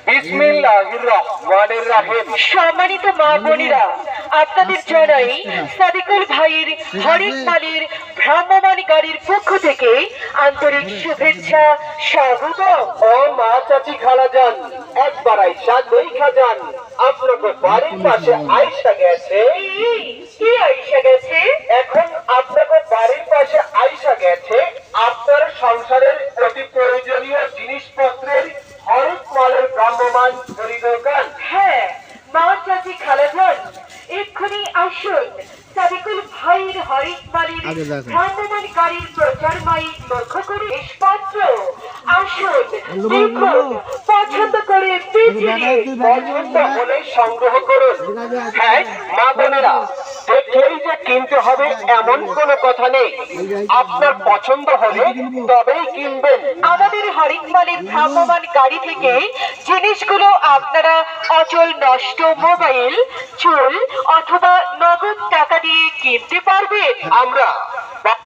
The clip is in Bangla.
বিসমিল্লাহির রহমানির রহিম। সম্মানিত মা বোনেরা, আপনাদের জানাই সাদিকুল ভাইয়ের হরেক মালের ভ্রাম্যমাণ গাড়ির পক্ষ থেকে আন্তরিক শুভেচ্ছা, স্বাগত। ও মা চাচি খালাজান, একবার আইসা দেখা যান, আপনাকে বাড়ির পাশে আইসা গেছে। কি আইসা গেছে? এখন আপনাকে বাড়ির পাশে আইসা গেছে আপনার সংসারের অতি প্রয়োজনীয় জিনিসপত্রের হরেক মালের ভ্রাম্যমাণ গাড়ি দোকান। হ্যাঁ মা চাচি খালাজান, এক্ষুনি আসুন সাদিকুল ভাইয়ের হরেক মালের ভ্রাম্যমাণ গাড়ির প্রচার মাইক লক্ষ্য করে জিনিসপত্র আসুন, দেখুন, পছন্দ করে বেছে নিন। পছন্দ হলে সংগ্রহ করুন। হ্যাঁ মা বোনেরা, দেখলেই যে কিনতে হবে এমন কোনো কথা নেই। আপনার পছন্দ হলে তবেই কিনবেন। আমাদের হরেক মালের ভ্রাম্যমাণ গাড়ি থেকে জিনিসগুলো আপনারা অচল নষ্ট মোবাইল, চুল অথবা নগদ টাকা দিয়ে কিনতে পারবেন। আমরা